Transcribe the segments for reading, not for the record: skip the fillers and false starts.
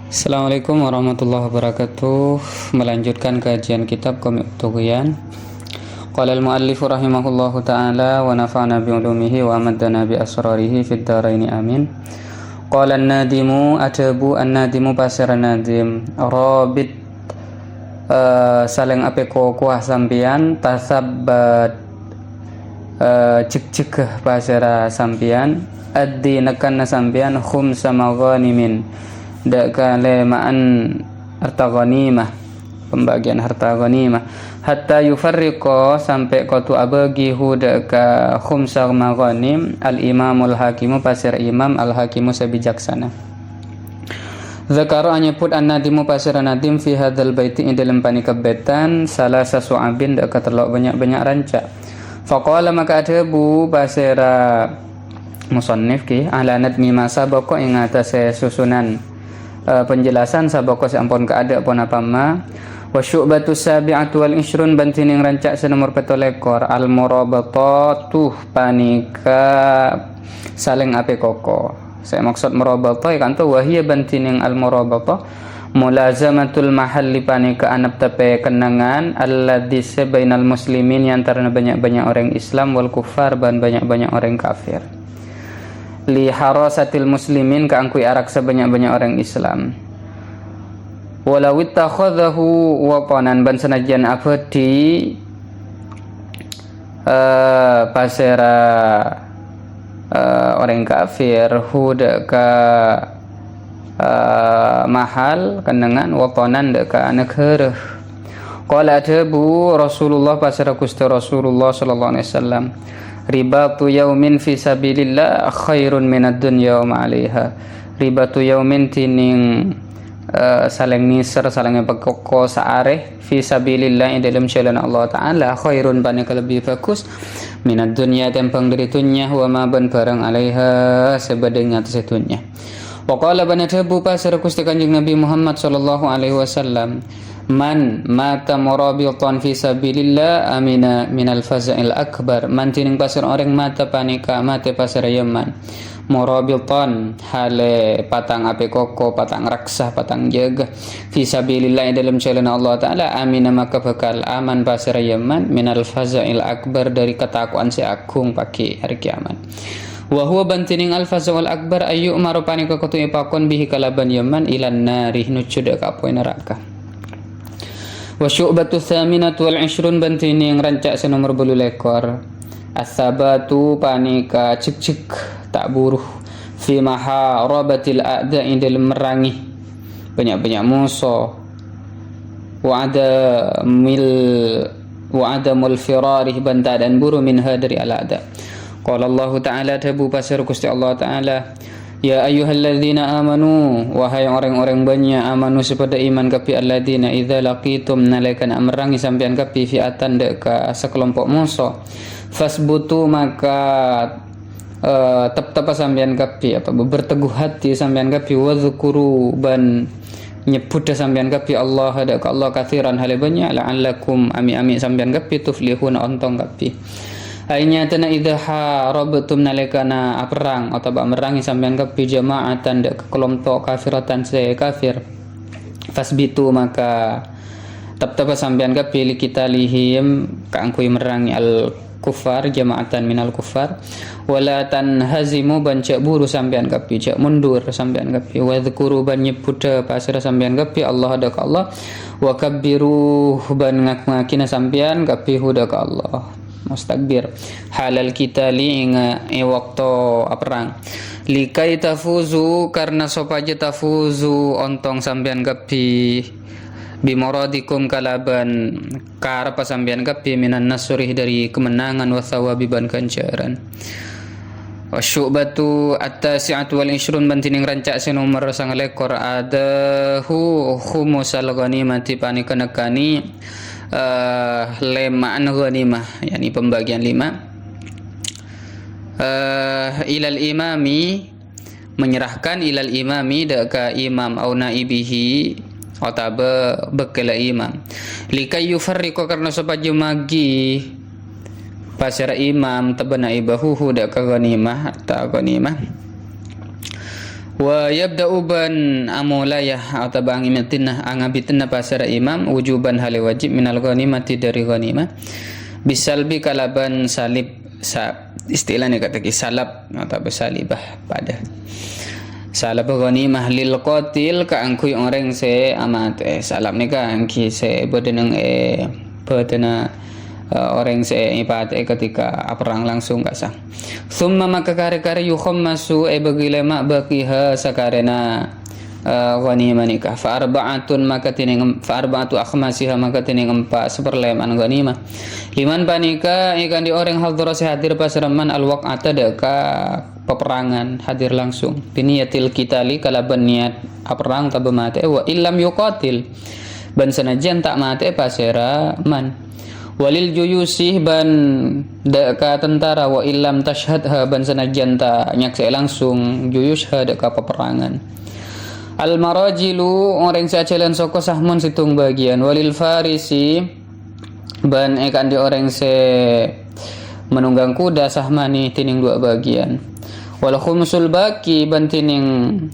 Assalamualaikum warahmatullahi wabarakatuh. Melanjutkan kajian kitab Qamit Tughyan. Qala al-muallif rahimahullahu ta'ala wa nafa'na bi ulumihi wa amaddana bi asrarihi fid dharain amin. Qala an-nadimu atabu an-nadimu pasir nadim rabit saling ape kuah sampian tasabbat cek pasira sampian addi nakan sampian khumsa maghanimin dak kalemaan harta ghanimah, pembagian harta ghanimah, hatta yufarriqa sampai qatu abagi dak ka khumsa maghanim al imamul hakimu pasir imam al hakimu sabijaksana. Zakaru anyeput an-nadimu pasir nadim fi hadzal baiti ing dalam panikabetan salah sasu'abin dak katelok banyak-banyak rancak. Faqala maka adabu pasira musannif ki ala nadmi masa boko ing atase susunan penjelasan sabako sampun keada pun apa ma wa syu'batu sabi'atu wal ishrun bantining rancak senomor 17 al murabatatu panika saling ape koko. Saya maksud murabata ikan tu wahia bantining al murabata mulazamatul mahalli panika anap tape kenangan alladzi bainal muslimin yang antara banyak-banyak orang Islam wal kufar dan banyak-banyak orang kafir. Li harasatil muslimin kaangkui arak sebanyak-banyak orang Islam. Walau ittakhadhahu waqanan ban senajan abadi pasera orang kafir huda ka mahal kenangan waqanan deka negara. Qala adabu Rasulullah pasera Gusti Rasulullah sallallahu alaihi wasallam ribatu yaumin fi sabilillah khairun minad dunya wa ma 'alaiha. Ribatu yaumin tining saling nisar saling pekoko saareh fi sabilillah ing dalam jalan Allah taala khairun panika lebih bagus minad dunya tempang dari dunya wa ma ban barang 'alaiha sebadeng atas dunya. Wa qala banatabu pasir Gusti Kanjeng Nabi Muhammad sallallahu alaihi wasallam man mata murabitan fi sabilillah amina minal faza'il akbar. Man tining pasir orang mata panika mate pasir Yaman murabitan hale patang ape koko patang raksa patang jaga fi sabilillah dalam jalan Allah taala amina maka bakal aman pasir Yaman minal faza'il akbar dari ketakuan si agung pagi hari kiamat. Wa huwa bantining al faza'ul akbar ayu maru panika kutu ipakon bihi kalaban Yaman ilan nari nuju dak apoe neraka. Wa syu'batu thaminatu wal ishrun bantining rancak senomor 12 as-sabatu panika cik tak buruh fi maharabatil a'da indal merangi banyak-banyak musuh wa adamul firarih banta dan buru minha dari al-a'da. Qala Allah ta'ala tabu pasir Gusti Allah ta'ala ya ayyuhalladzina amanu wahai orang-orang banyak amanu sepada iman kapi alladzina idza laqitum nalaikan amrangi sampean kapi fi'atan deka sekelompok musuh fasbutu maka tetap sampean kapi atau berteguh hati sampean kapi wadzkuru ban nyebut sampean kapi Allah deka Allah katsiran hale banyak la'allakum ami sampean kapi tuflihuna ontong kapi. Ainya tana idza harabtum nalikana perang atau merangi sampean kapi jama'atan dak kelompok kafiratan se kafir fasbitu maka tetap sampean kapi kita lihim kaangkui merangi al kufar jama'atan minal kufar wala tanhazimu ban cak buru sampean kapi cak mundur sampean kapi wa dzkuru ban nyebut pasir sampean kapi Allah dak Allah wa kabbiru ban ngak-ngakina sampean kapi hudak Allah mustakbir halal kita li inga waktu perang likai tafuzu karena sopaja tafuzu ontong sampean kapi bimoradikum kalaban karapa sampean kapi minan nasurih dari kemenangan wa thawabi ban ganjaran. Wa syu'batu at-tasi'atu wal ishrun bantining rancak senomor 9 adahu khumusal ghanimati panika nekani lemaan ghanimah yakni pembagian 5 ilal imami menyerahkan ilal imami daka imam au naibihi ataba bekala imam likai yufarriqu karena supaya magi pasira imam tabana ibahu daka ghanimah ta ghanimah Wa yabda'u ban amulayah atau bang imitinna angabitinna pasara imam wujuban hale wajib minal ghanimati dari ghanimah bisalbi kalaban salib istilahnya kata salab atau salibah pada salab ghanimah lil qatil ka angkui orang se amat salab ni ka angki se bedeneng bedena orang se ibadat ketika perang langsung gak sah. Summa maka kare-kare yukhammasu bagilema baqiha sakarena ghanimah nikah fa arba'atun maka tining fa arba'atu akhmasiha maka tining 4 seperleman ghanimah liman panika ikan di orang hadhara hadir pasraman alwaqata deka peperangan hadir langsung biniyatil qitali kalaban niat perang ta mate wa illam yuqatil ban sanajan tak mate pasera man walil juyusih ban deka tentara wa illam tashhadha ban sanajan ta nyaksi langsung juyusha deka peperangan al marajilu orang sajalan soko sahmun situng bagian walil farisi ban ekan di orang se menunggang kuda sahmani tining 2 bagian wal khumsul baki ban tining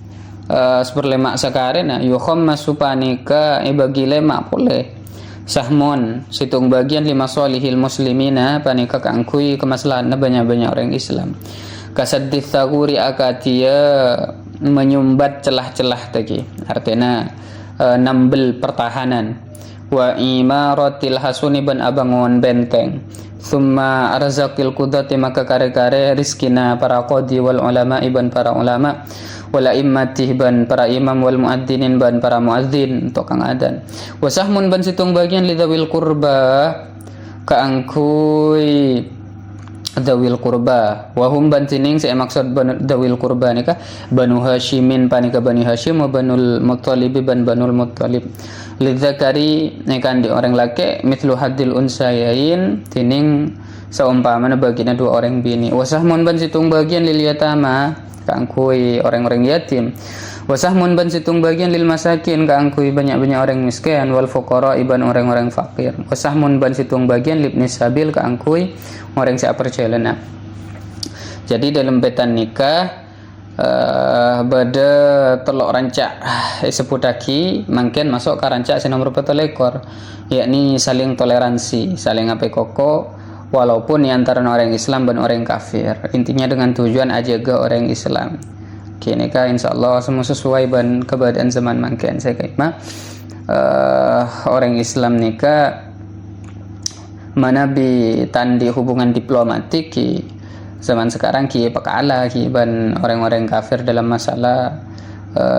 seperlema sakarena yukhammasu panika bagi lema boleh sahmun situng bagian lima solihil muslimina panika kangkui kemaslahan banyak-banyak orang Islam kasaddith taguri akatia menyumbat celah-celah tadi artinya nambel pertahanan wa imaratil hasuni ban abangun benteng summa arzaqil qudati maka kare-kare rizkina para qadi wal ulama iban para ulama wala immatih ban para imam wal muadzinin ban para muadzin tukang adzan wasahmun ban situng bagian lidzawil qurba kaangkui dzawil qurba wa hum ban tining saya maksud dzawil qurba nikah banu hasyimin panika bani hasyim wa banul muttalib ban banul muttalib lidzakari ikan di orang laki mithlu hadil unsayain tining seumpamana bagian 2 orang bini wasahmun ban situng bagian lil yatama kaangkui orang-orang yatim wasahmun ban situng bagian lil masakin kaangkui banyak-banyak orang miskin wal fuqara iban orang-orang fakir wasahmun ban situng bagian libni sabil kaangkui orang sia perjalanan. Jadi dalam betan nikah bada telok rancak seputaki mungkin masuk ke rancak nomor 4 ekor yakni saling toleransi saling ape koko walaupun di antara orang Islam dan orang kafir intinya dengan tujuan ajaga orang Islam kini kah insyaallah semua sesuai ban keadaan zaman mungkin saya kira orang Islam nikah mana bi tandi hubungan diplomatik ki zaman sekarang ki pakala ki ban orang-orang kafir dalam masalah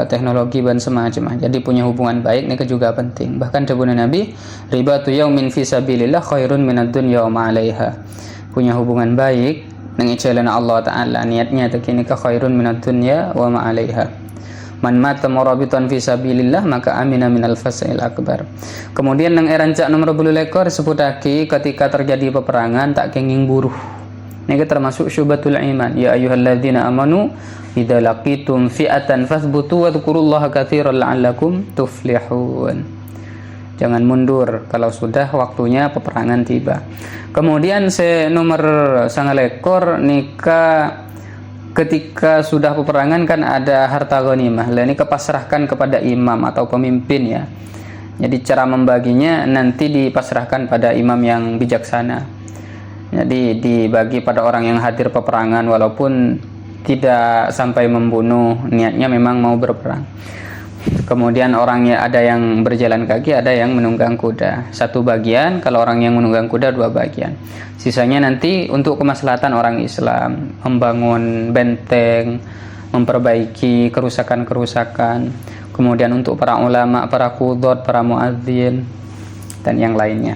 teknologi dan semacamnya. Jadi punya hubungan baik ini juga penting. Bahkan sabuna Nabi, ribatu yaumin fi sabilillah khairun minad dunya wa ma 'alaiha. Punya hubungan baik dengan jalan Allah taala niatnya tekini ka khairun minad dunya wa ma 'alaiha. Man mata murabitan fi sabilillah maka amina minal fasail akbar. Kemudian nang erancak nomor 10 ekor seputaki ketika terjadi peperangan tak kenging buruh. Ini termasuk syubatul iman. Ya ayyuhalladzina amanu idza laqitum fi'atan fathbutu wa dzkurullaha katsiran la'allakum tuflihun. Jangan mundur kalau sudah waktunya peperangan tiba. Kemudian nomor 9 ekor nikah ketika sudah peperangan kan ada harta ghanimah. Lah ini kepasrahkan kepada imam atau pemimpin ya. Jadi cara membaginya nanti dipasrahkan pada imam yang bijaksana. Jadi dibagi pada orang yang hadir peperangan walaupun tidak sampai membunuh, niatnya memang mau berperang. Kemudian orangnya ada yang berjalan kaki, ada yang menunggang kuda. 1 bagian, kalau orang yang menunggang kuda 2 bagian. Sisanya nanti untuk kemaslahatan orang Islam, membangun benteng, memperbaiki kerusakan-kerusakan. Kemudian untuk para ulama, para qudhat, para muadzin dan yang lainnya.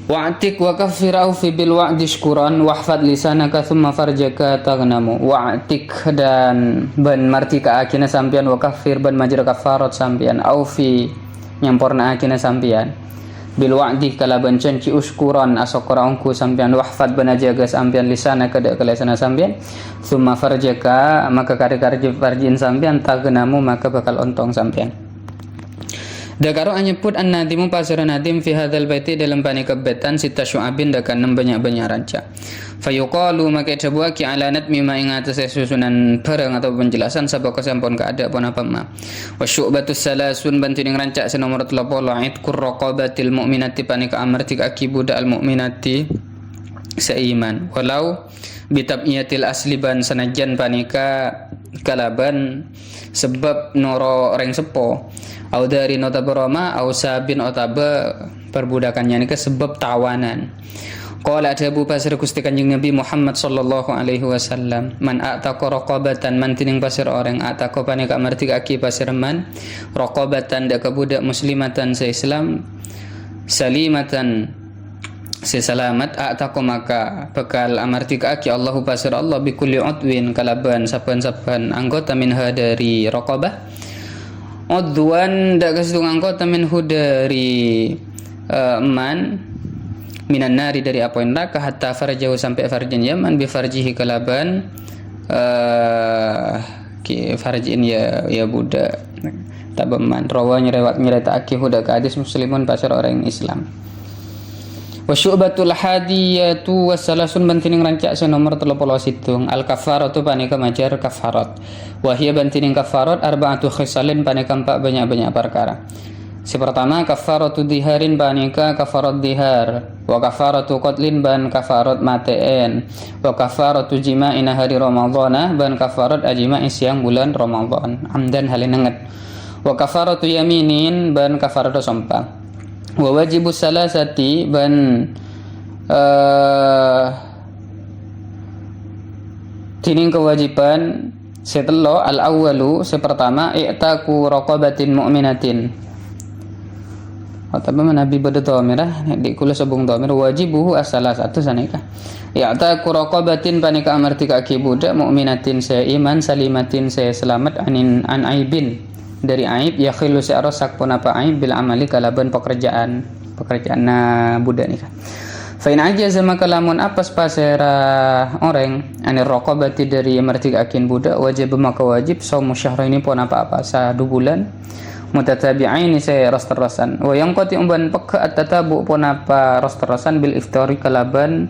Wa'tik wa kaffirau fi bil wa'di syukuran wahfad lisanaka thumma farjaka taghnamu. Wa'tik dan ban martika akina sampian wa kaffir ban majra kafarat sampian au fi nyamporna akina sampian bil wa'di kalaban canci uskuran asokora ongku sampian wahfad ban ajaga sampian lisanaka da kelasana sampian thumma farjaka maka kari-kari farjin sampian taghnamu maka bakal ontong sampian. Dakaru anyebut an-nadimu pasir nadim fi hadzal baiti dalam bani kebetan sita syu'abin dakan 6 banyak-banyak ranca. Fayuqalu maka jabuaki ala natmi ma ing atase susunan barang atau penjelasan sabaka sampun kaada pun apa ma. Wa syu'batus salasun bantining ranca senomor 30 itqur raqabatil mu'minati panika amartik akibuda al mu'minati seiman. Walau bitab'iyatil asliban sanajan panika kalaban sebab noro reng sepo au dari nota beroma au sabin otaba perbudakannya ini ke sebab tawanan. Qala Abu Pasir Gusti Kanjeng Nabi Muhammad sallallahu alaihi wasallam man ataqa raqabatan man tining pasir orang ataqa panika amarti aki pasir man raqabatan dak budak muslimatan se Islam salimatan se selamat ataqa maka bekal amarti aki Allahu pasir Allah bi kulli udwin kalaban saban-saban anggota minha dari raqabah udwan dak kasitung anggota minhu dari man minan nari dari api neraka hatta farjahu sampai farjin yaman bi farjihi kalaban farjin ya budak tabaman rawanya riwayat nyerita aki budak hadis muslimun pasar orang Islam. Wa syu'batul hadiyatu wassalasun bantining rancak nomor 37 al kafaratu panika majar kafarat wa hiya bantining kafarat arba'atu khisalin panika 4 banyak-banyak perkara. Si pertama kafaratu diharin panika kafarat dihar wa kafaratu qatlin ban kafarat mateen wa kafaratu jima'in hari ramadhana ban kafarat ajma'i siang bulan Ramadan amdan halinenget wa kafaratu yaminin ban kafaratu sumpah wa wajibus salasati ban tining kewajiban setelo al awwalu sepertama i'taku raqabatin mu'minatin atau Nabi pada dhamirah di kula sabung dhamir wajibuhu as-salasatu sanika i'taku raqabatin panika amartika aki budak mu'minatin seiman salimatin se selamat an aibin dari aib ya khilu se'rosak pun apa aib bil amali kalaban pekerjaan budak nikah. Fa in ajaza maka lamun apas pasera orang anir raqabati dari amartika akin budak wajib maka wajib saumu syahraini pun apa sa 2 bulan mutatabi'aini saya ras-terasan wa yang qati umban peka at-tatabu pun apa ras-terasan bil iftari kalaban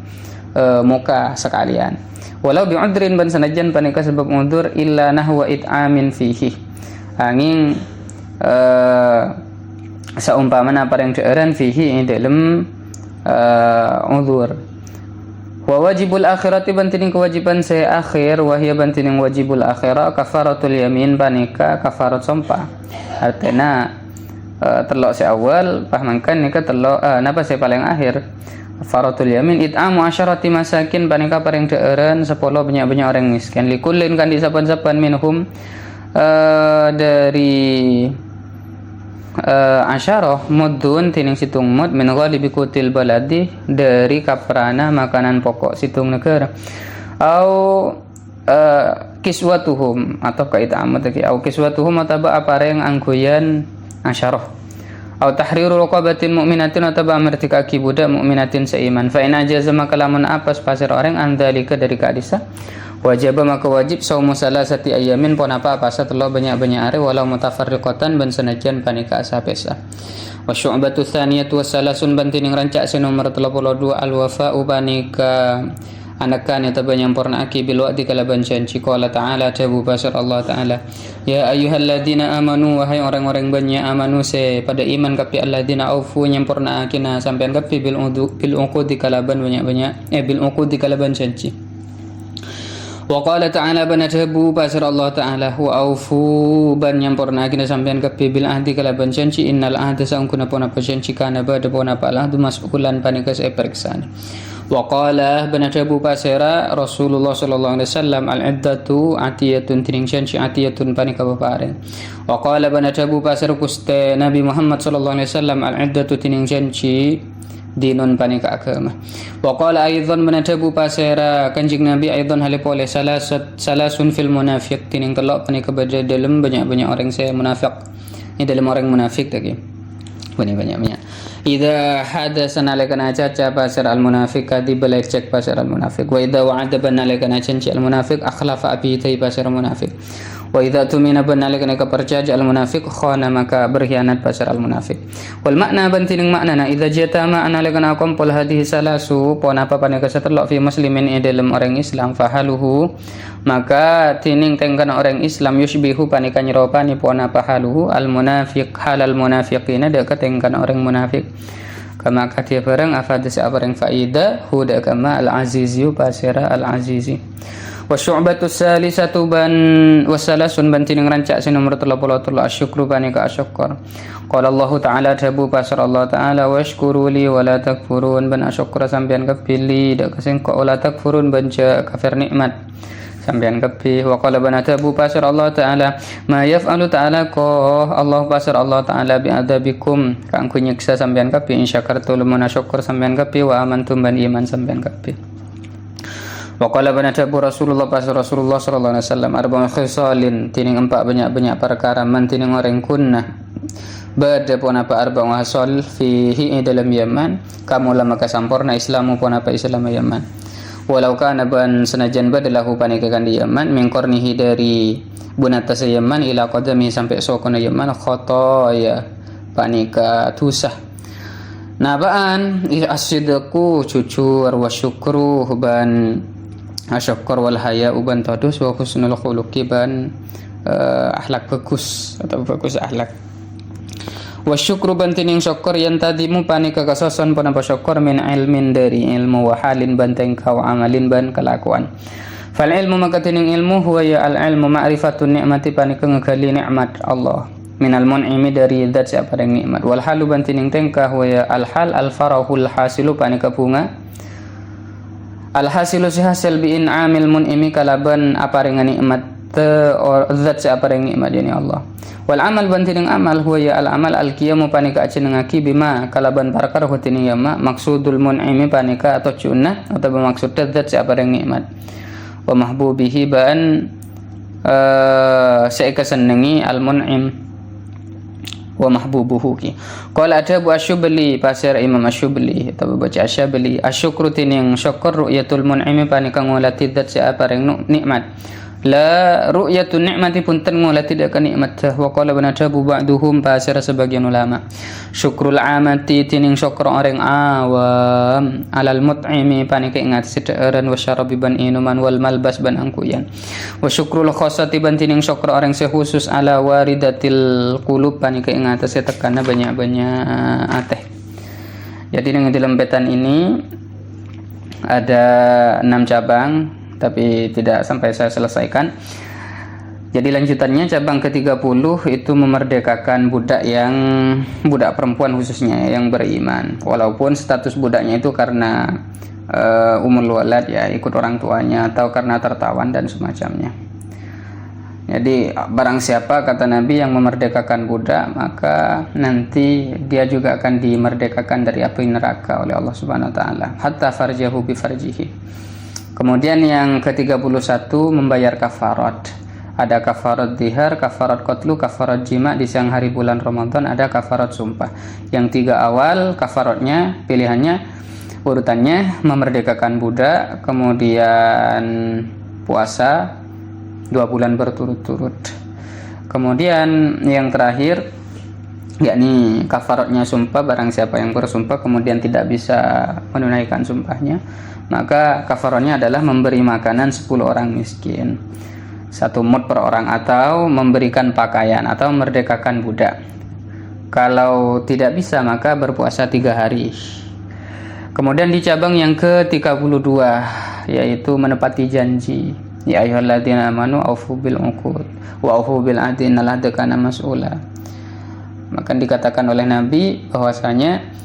muka sekalian walau bi'udrin ban sanajan panika sebab udzur illa nahwa it'amin fihi angin saumpamana pareng deeran fihi dalam udzur wa wajibul akhirati bantining kewajiban saya akhir wa hiya bantining wajibul akhirah kafaratul yamin panika kafarat sumpah artinya telok si awal pahmangkan nika telok napa saya paling akhir kafaratul yamin it'amu asyarati masakin panika pareng deeran 10 banyak-banyak orang miskin likullin kan di saban-saban minhum dari asyarah mudun tining situng mud min ghalibi kutil baladi dari kaprana makanan pokok situng negara au kiswatuhum atau kaitamat au kiswatuhum atau apareng anggoyan asyarah au tahriru raqabatin mu'minatin atau amartika aki budak mu'minatin seiman fa in ajaza maka lamun apas pasir orang andalika dari kadisa wajib maka wajib saumu salasati ayamin pun apa satelo banyak-banyak hari walau mutafarriqatan ban senajan panika asapesa wa syu'batu tsaniyatu wassalasun bantining rancak nomor 32 al wafa'u panika anakan atau banyampurna aki bil wa'di kalaban janji qala ta'ala tabu basar Allah ta'ala ya ayyuhalladzina amanu wahai orang-orang banyak amanu se pada iman kapi alladzina aufu nyampurna akina sampean kapi bil uqudi kalaban banyak-banyak bil uqudi kalaban janji. Wa qala ta'ala banatabu pasir Allah ta'ala wa aufu ban nyampurna akina sampean kapi bil ahdi kalaban janji innal ahda sangkuna pun apa janji kana bada pun apa ahdu mas'ulan panika se periksaan. Wa qala banatabu pasira Rasulullah sallallahu alaihi wasallam al-iddatu atiyatun tining janji atiyatun panika bapareng. Wa qala banatabu pasir kuste Nabi Muhammad sallallahu alaihi wasallam al-iddatu tining janji dinun panika agama. Wa qala aidzan banatabu pasira kanjing Nabi aidzan halipole salasun fil munafiq tining telok panika bada dalam banyak-banyak orang saya munafik. Ini dalam orang munafik tadi. Banyak-banyak. Idza hadatsa nalakana caca pasir al munafiq kadi balai cek pasir al munafiq wa idza wa'ada banalakana canci al munafiq akhlafa abi tay pasir munafiq Wa idza tumina banalika percaya al munafiq khana maka berkhianat pasar al munafiq. Wal makna bantining maknana idza jatama analika kumpul hadhihi salasu pon apa paneka setelok fi muslimin dalam orang Islam fahaluhu maka tining tengkan orang Islam yushbihu panika nyeropani pon apa haluhu al munafiq halal munafiqina dekat tengkan orang munafik. Kama katia barang afadis apa yang faida huda kama al aziziyu pasira al azizi. Wa syu'batu salisatu ban wasalasun bantining rancak si nomor 33 asyukru panika asyukur. Qala Allah Ta'ala tabu pasar Allah Ta'ala washkuru li wa la takfurun ban asyukura sampean kepili dak kesengko la takfurun banca kafir nikmat sampean kepi. Wa qala bana tabu pasar Allah Ta'ala ma yaf'alu ta'ala ko Allah pasar Allah Ta'ala bi adabikum kang kunyiksa sampean kepi insyakartu lamun asyukur sampean kepi wa amantum ban iman sampean kepi. Wa qala bana tabu Rasulullah pasar Rasulullah sallallahu alaihi wasallam arba'u khisalin tining empat banyak perkara man tining orang kunnah bada pun apa arba'u hasal fihi dalam Yaman kamu lama kasampurna Islamu pun apa Islam Yaman walau kana ban senajan badalahu panikakan di Yaman min qarnihi dari bunata Yaman ila qadami sampai sokona Yaman khotoya panika tusah nabaan asidku cucur wa syukru ban asyukur wal haya uban tadus wa husnul khuluqi ban akhlak bagus atau bagus akhlak. Wa syukru bantining syukur yang tadimu panika kasason panapa syukur min ilmin dari ilmu wa halin ban tengkau amalin ban kelakuan. Fal ilmu maka tining ilmu huwa ya al ilmu ma'rifatun ni'mati panika ngegali nikmat Allah. Minal mun'imi dari zat siapa yang nikmat. Wal halu bantining tengkah huwa ya al hal al farahul hasilu panika bunga. Al hasilu si hasil bi in'amil mun'imi kalaban apa dengan nikmat zat siapa yang nikmat ini Allah. Wal amal bantining amal huwa ya al amal al qiyamu panika acenengaki bima kalaban parkar hutining yama maksudul mun'imi panika atau cuna atau bermaksud zat siapa yang nikmat. Wa mahbubihi ban saya kesenangi al mun'im wa mahbubuhu ki. Qala adabu asyubli pasir Imam Asyubli atau baca Asyabli asyukru tining syukur ru'yatul mun'imi panika ngolati zat siapa yang nikmat. La ru'yatun ni'mati punten ngolati dak nikmat wa qala banadabu ba'duhum pasir sebagian ulama. Syukrul amati tining syukur orang awam alal mut'imi panika ingat sidaaran wa syarabi ban inuman wal malbas ban angkuyan. Wa syukrul khassati ban tining syukur orang sekhusus ala waridatil qulub panika ingat setekana banyak-banyak ateh. Jadi dengan dalam petan ini ada 6 cabang tapi tidak sampai saya selesaikan. Jadi lanjutannya cabang ke-30 itu memerdekakan budak perempuan khususnya yang beriman. Walaupun status budaknya itu karena umul walad ya ikut orang tuanya atau karena tertawan dan semacamnya. Jadi barang siapa kata Nabi yang memerdekakan budak maka nanti dia juga akan dimerdekakan dari api neraka oleh Allah Subhanahu wa taala hatta farjahu bi farjihi. Kemudian yang ke-31 membayar kafarat. Ada kafarat dihar, kafarat qatlu, kafarat jima di siang hari bulan Ramadan, ada kafarat sumpah. Yang 3 awal kafaratnya pilihannya urutannya memerdekakan budak, kemudian puasa 2 bulan berturut-turut. Kemudian yang terakhir yakni kafaratnya sumpah, barang siapa yang bersumpah kemudian tidak bisa menunaikan sumpahnya maka kafaratnya adalah memberi makanan 10 orang miskin 1 mud per orang atau memberikan pakaian atau memerdekakan budak. Kalau tidak bisa maka berpuasa 3 hari. Kemudian di cabang yang ke-32 yaitu menepati janji. Ya ayyuhalladzina amanu aufu bil uqud wa aufu bil ahdi innallaha kana mas'ula. Maka dikatakan oleh Nabi bahwasanya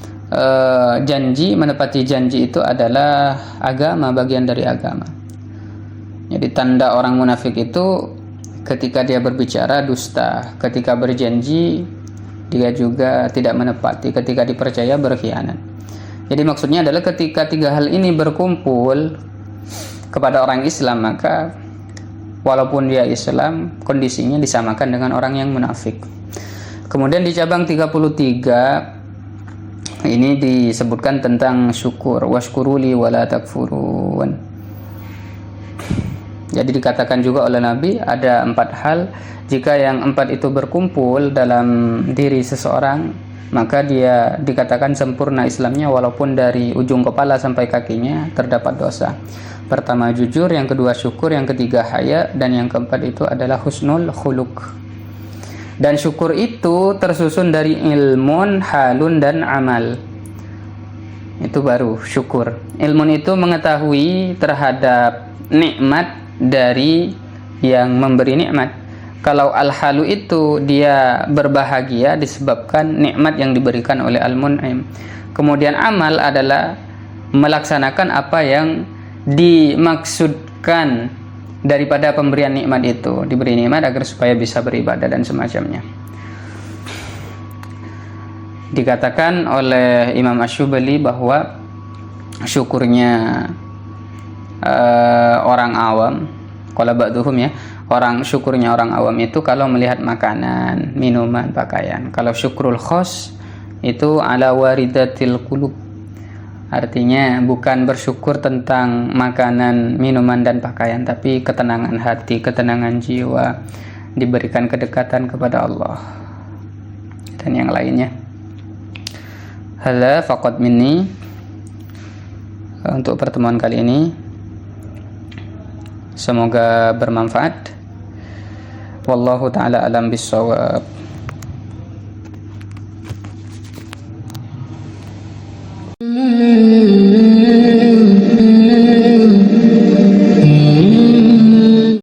menepati janji itu adalah agama, bagian dari agama. Jadi tanda orang munafik itu ketika dia berbicara dusta, ketika berjanji dia juga tidak menepati, ketika dipercaya berkhianat. Jadi maksudnya adalah ketika 3 hal ini berkumpul kepada orang Islam maka walaupun dia Islam kondisinya disamakan dengan orang yang munafik. Kemudian di cabang 33 ini disebutkan tentang syukur, washkuruli wala takfurun. Jadi dikatakan juga oleh Nabi ada 4 hal, jika yang 4 itu berkumpul dalam diri seseorang, maka dia dikatakan sempurna Islamnya walaupun dari ujung kepala sampai kakinya terdapat dosa. Pertama jujur, yang kedua syukur, yang ketiga haya, dan yang keempat itu adalah husnul khuluq. Dan syukur itu tersusun dari ilmun, halun, dan amal. Itu baru syukur. Ilmun itu mengetahui terhadap nikmat dari yang memberi nikmat. Kalau al-halu itu dia berbahagia disebabkan nikmat yang diberikan oleh al-mun'im. Kemudian amal adalah melaksanakan apa yang dimaksudkan daripada pemberian nikmat itu. Diberi nikmat agar supaya bisa beribadah dan semacamnya. Dikatakan oleh Imam Asy-Syubali bahwa syukurnya orang awam, qala ba'duhum ya, syukurnya orang awam itu kalau melihat makanan, minuman, pakaian. Kalau syukrul khos itu ala waridatil qulub. Artinya bukan bersyukur tentang makanan, minuman, dan pakaian, tapi ketenangan hati, ketenangan jiwa, diberikan kedekatan kepada Allah dan yang lainnya. Hadza faqad minni, untuk pertemuan kali ini. Semoga bermanfaat. Wallahu ta'ala alam bissawab.